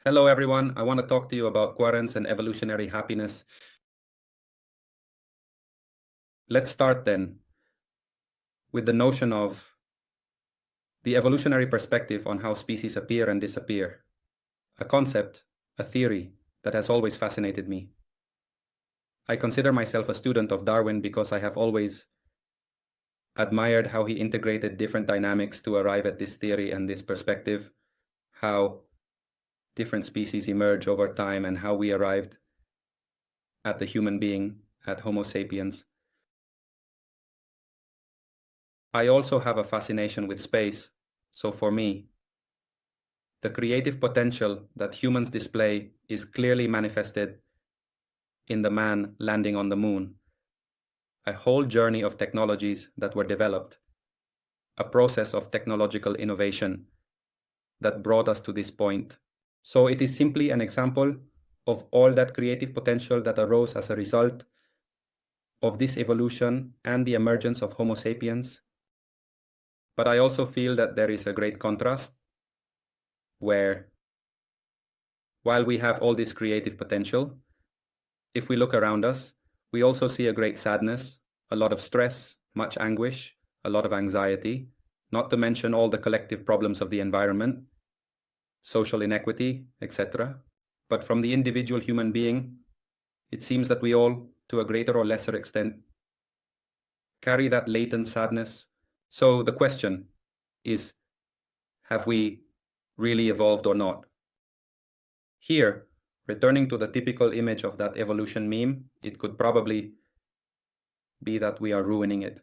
Hello, everyone. I want to talk to you about Cuorens and evolutionary happiness. Let's start then with the notion of the evolutionary perspective on how species appear and disappear, a concept, a theory that has always fascinated me. I consider myself a student of Darwin because I have always admired how he integrated different dynamics to arrive at this theory and this perspective, how different species emerge over time and how we arrived at the human being, at Homo sapiens. I also have a fascination with space, so for me, the creative potential that humans display is clearly manifested in the man landing on the moon, a whole journey of technologies that were developed, a process of technological innovation that brought us to this point. So it is simply an example of all that creative potential that arose as a result of this evolution and the emergence of Homo sapiens. But I also feel that there is a great contrast where, while we have all this creative potential, if we look around us, we also see a great sadness, a lot of stress, much anguish, a lot of anxiety, not to mention all the collective problems of the environment, social inequity, etc. But from the individual human being, it seems that we all, to a greater or lesser extent, carry that latent sadness. So the question is, have we really evolved or not? Here, returning to the typical image of that evolution meme, it could probably be that we are ruining it.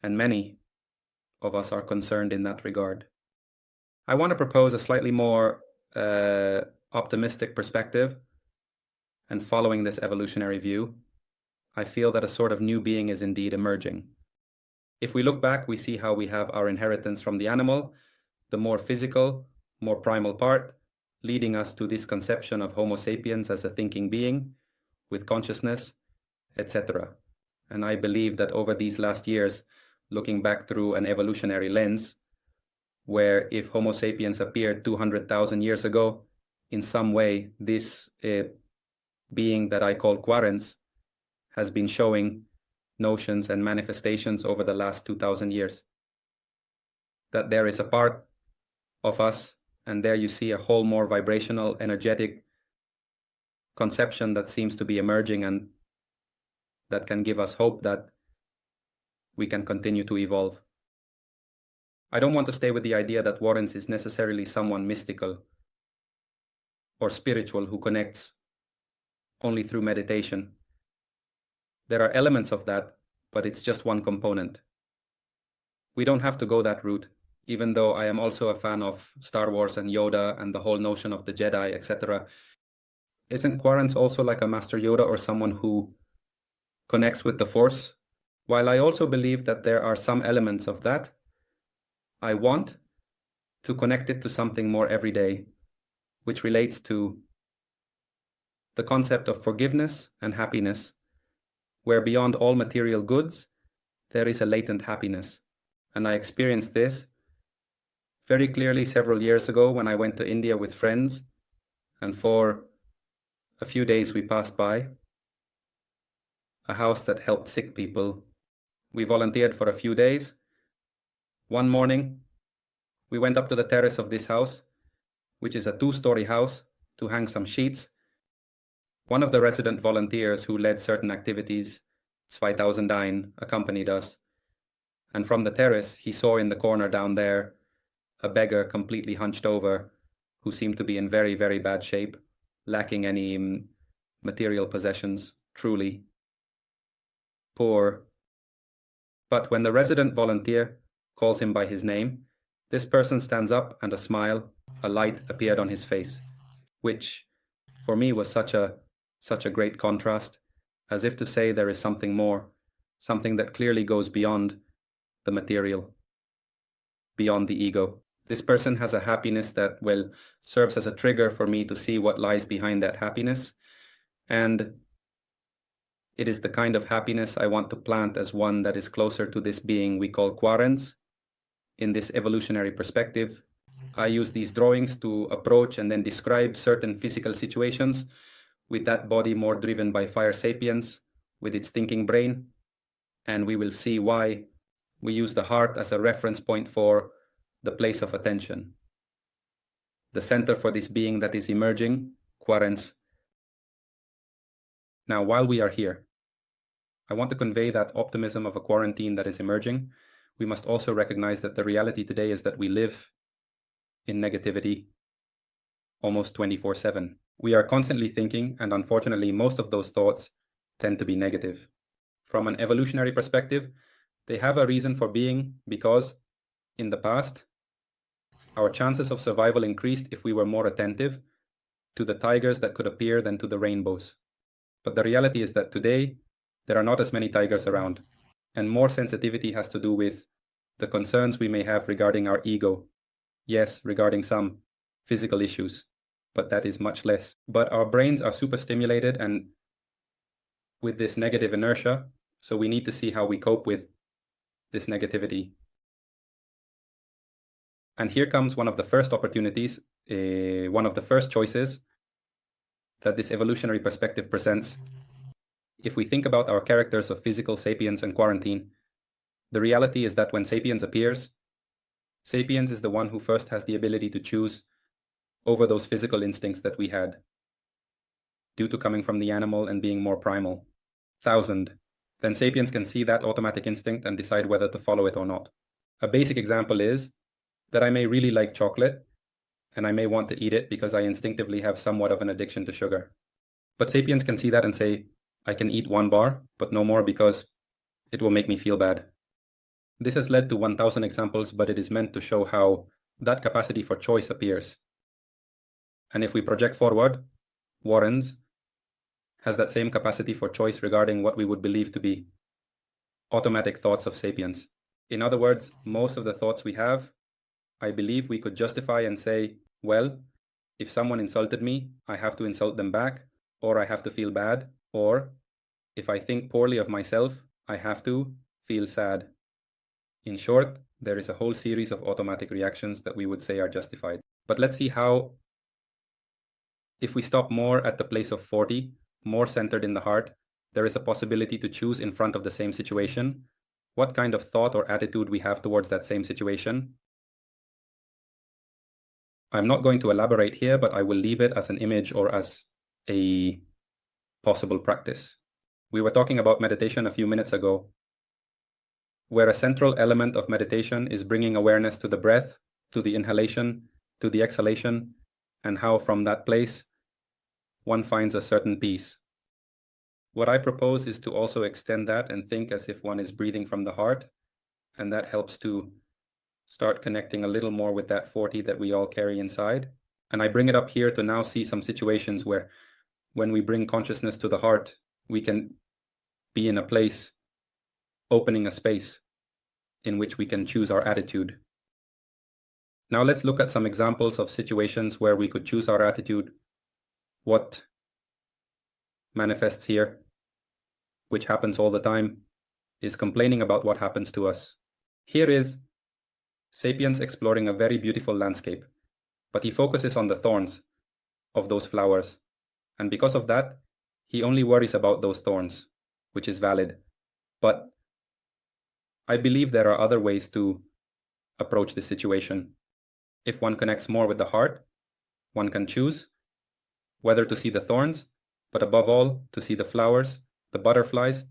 And many of us are concerned in that regard. I want to propose a slightly more optimistic perspective. And following this evolutionary view, I feel that a sort of new being is indeed emerging. If we look back, we see how we have our inheritance from the animal, the more physical, more primal part, leading us to this conception of Homo sapiens as a thinking being with consciousness, etc. And I believe that over these last years, looking back through an evolutionary lens, where if Homo sapiens appeared 200,000 years ago, in some way, this being that I call Cuorens has been showing notions and manifestations over the last 2,000 years. That there is a part of us, and there you see a whole more vibrational, energetic conception that seems to be emerging and that can give us hope that we can continue to evolve. I don't want to stay with the idea that Cuorens is necessarily someone mystical or spiritual who connects only through meditation. There are elements of that, but it's just one component. We don't have to go that route, even though I am also a fan of Star Wars and Yoda and the whole notion of the Jedi, etc. Isn't Cuorens also like a Master Yoda or someone who connects with the Force? While I also believe that there are some elements of that, I want to connect it to something more everyday, which relates to the concept of forgiveness and happiness, where beyond all material goods, there is a latent happiness. And I experienced this very clearly several years ago when I went to India with friends, and for a few days we passed by a house that helped sick people. We volunteered for a few days. One morning, we went up to the terrace of this house, which is a 2-story house, to hang some sheets. One of the resident volunteers who led certain activities, 2001, accompanied us. And from the terrace, he saw in the corner down there a beggar completely hunched over, who seemed to be in very, very bad shape, lacking any material possessions, truly poor. But when the resident volunteer calls him by his name, this person stands up and a smile, a light appeared on his face, which for me was such a great contrast, as if to say there is something more, something that clearly goes beyond the material, beyond the ego. This person has a happiness that, well, serves as a trigger for me to see what lies behind that happiness. And it is the kind of happiness I want to plant as one that is closer to this being we call Cuorens in this evolutionary perspective, I use these drawings to approach and then describe certain physical situations with that body more driven by fire sapiens, with its thinking brain. And we will see why we use the heart as a reference point for the place of attention. The center for this being that is emerging, Cuorens. Now, while we are here, I want to convey that optimism of a quarantine that is emerging. We must also recognize that the reality today is that we live in negativity almost 24/7. We are constantly thinking, and unfortunately, most of those thoughts tend to be negative. From an evolutionary perspective, they have a reason for being because in the past, our chances of survival increased if we were more attentive to the tigers that could appear than to the rainbows. But the reality is that today, there are not as many tigers around, and more sensitivity has to do with the concerns we may have regarding our ego. Yes, regarding some physical issues, but that is much less. But our brains are super stimulated and with this negative inertia, so we need to see how we cope with this negativity. And here comes one of the first opportunities, one of the first choices that this evolutionary perspective presents. If we think about our characters of physical, sapiens, and quarantine, the reality is that when sapiens appears, sapiens is the one who first has the ability to choose over those physical instincts that we had, due to coming from the animal and being more primal. 1,000. Then sapiens can see that automatic instinct and decide whether to follow it or not. A basic example is that I may really like chocolate, and I may want to eat it because I instinctively have somewhat of an addiction to sugar. But sapiens can see that and say, I can eat 1 bar, but no more because it will make me feel bad. This has led to 1,000 examples, but it is meant to show how that capacity for choice appears. And if we project forward, Cuorens has that same capacity for choice regarding what we would believe to be automatic thoughts of sapiens. In other words, most of the thoughts we have, I believe we could justify and say, well, if someone insulted me, I have to insult them back, or I have to feel bad, or if I think poorly of myself, I have to feel sad. In short, there is a whole series of automatic reactions that we would say are justified. But let's see how, if we stop more at the place of 40, more centered in the heart, there is a possibility to choose in front of the same situation, what kind of thought or attitude we have towards that same situation. I'm not going to elaborate here, but I will leave it as an image or as a possible practice. We were talking about meditation a few minutes ago, where a central element of meditation is bringing awareness to the breath, to the inhalation, to the exhalation, and how from that place one finds a certain peace. What I propose is to also extend that and think as if one is breathing from the heart, and that helps to start connecting a little more with that 40 that we all carry inside. And I bring it up here to now see some situations where when we bring consciousness to the heart, we can be in a place, opening a space in which we can choose our attitude. Now let's look at some examples of situations where we could choose our attitude. What manifests here, which happens all the time, is complaining about what happens to us. Here is sapiens exploring a very beautiful landscape, but he focuses on the thorns of those flowers, and because of that, he only worries about those thorns, which is valid. But I believe there are other ways to approach this situation. If one connects more with the heart, one can choose whether to see the thorns, but above all, to see the flowers, the butterflies,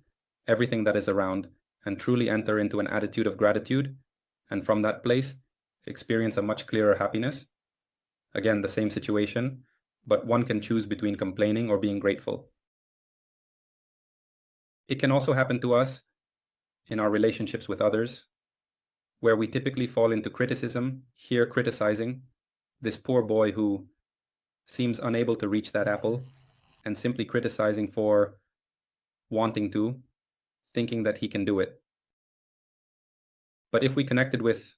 everything that is around, and truly enter into an attitude of gratitude, and from that place, experience a much clearer happiness. Again, the same situation, but one can choose between complaining or being grateful. It can also happen to us in our relationships with others, where we typically fall into criticism, here criticizing this poor boy who seems unable to reach that apple, and simply criticizing for wanting to, thinking that he can do it. But if we connected with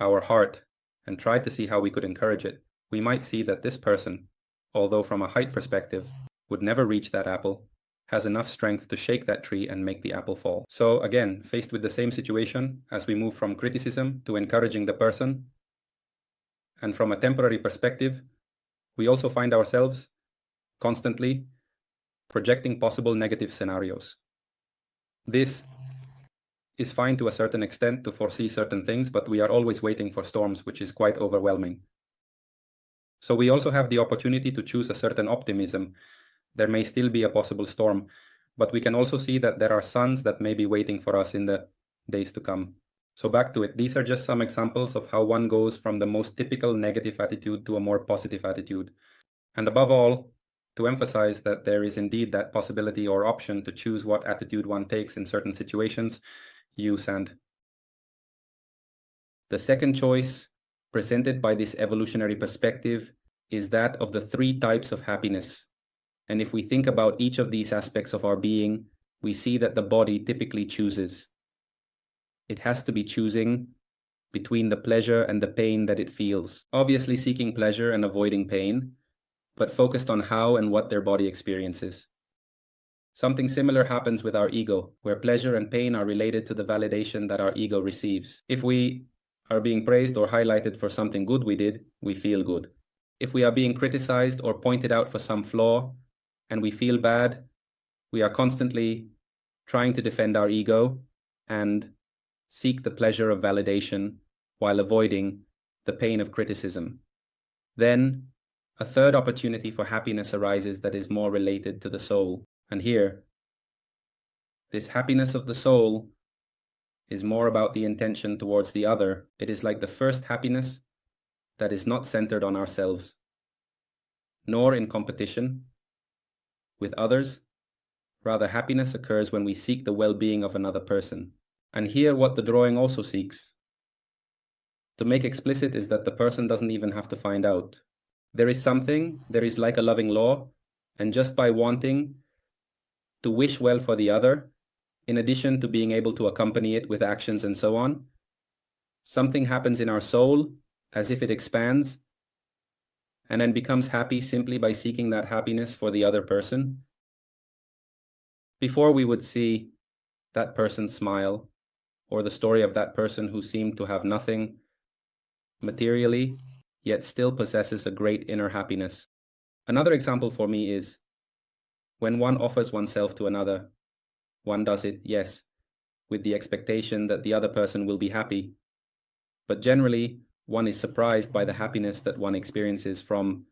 our heart and tried to see how we could encourage it, we might see that this person, although from a height perspective, would never reach that apple, has enough strength to shake that tree and make the apple fall. So again, faced with the same situation, as we move from criticism to encouraging the person, And from a temporary perspective, we also find ourselves constantly projecting possible negative scenarios. This is fine to a certain extent to foresee certain things, but we are always waiting for storms, which is quite overwhelming. So we also have the opportunity to choose a certain optimism. There may still be a possible storm, but we can also see that there are suns that may be waiting for us in the days to come. So back to it. These are just some examples of how one goes from the most typical negative attitude to a more positive attitude. And above all, to emphasize that there is indeed that possibility or option to choose what attitude one takes in certain situations, use and. The second choice presented by this evolutionary perspective is that of the three types of happiness. And if we think about each of these aspects of our being, we see that the body typically chooses. It has to be choosing between the pleasure and the pain that it feels, obviously seeking pleasure and avoiding pain, but focused on how and what their body experiences. Something similar happens with our ego, where pleasure and pain are related to the validation that our ego receives. If we are being praised or highlighted for something good we did, we feel good. If we are being criticized or pointed out for some flaw and we feel bad, we are constantly trying to defend our ego and seek the pleasure of validation while avoiding the pain of criticism. Then, a third opportunity for happiness arises that is more related to the soul. And here, this happiness of the soul is more about the intention towards the other. It is like the first happiness that is not centered on ourselves, nor in competition with others. Rather, happiness occurs when we seek the well-being of another person. And here, what the drawing also seeks to make explicit is that the person doesn't even have to find out. There is like a loving law, and just by wanting to wish well for the other, in addition to being able to accompany it with actions and so on, something happens in our soul as if it expands and then becomes happy simply by seeking that happiness for the other person. Before we would see that person smile, or the story of that person who seemed to have nothing materially, yet still possesses a great inner happiness. Another example for me is when one offers oneself to another. One does it, yes, with the expectation that the other person will be happy. But generally, one is surprised by the happiness that one experiences from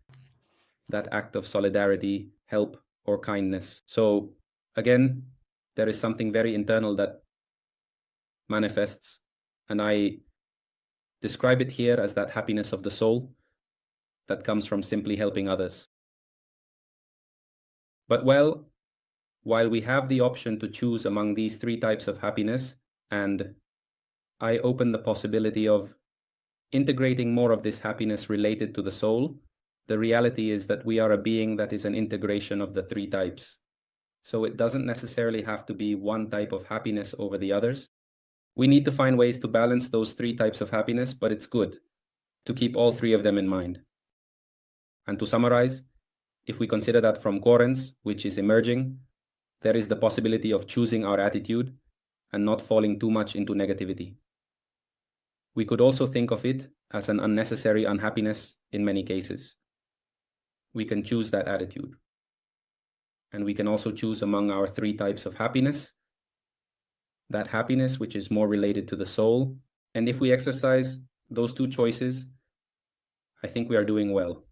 that act of solidarity, help, or kindness. So, again, there is something very internal that manifests, and I describe it here as that happiness of the soul that comes from simply helping others. But while we have the option to choose among these three types of happiness, and I open the possibility of integrating more of this happiness related to the soul, the reality is that we are a being that is an integration of the three types. So it doesn't necessarily have to be one type of happiness over the others. We need to find ways to balance those three types of happiness, but it's good to keep all three of them in mind. And to summarize, if we consider that from Cuorens, which is emerging, there is the possibility of choosing our attitude and not falling too much into negativity. We could also think of it as an unnecessary unhappiness in many cases. We can choose that attitude. And we can also choose among our three types of happiness, that happiness which is more related to the soul. And if we exercise those two choices, I think we are doing well.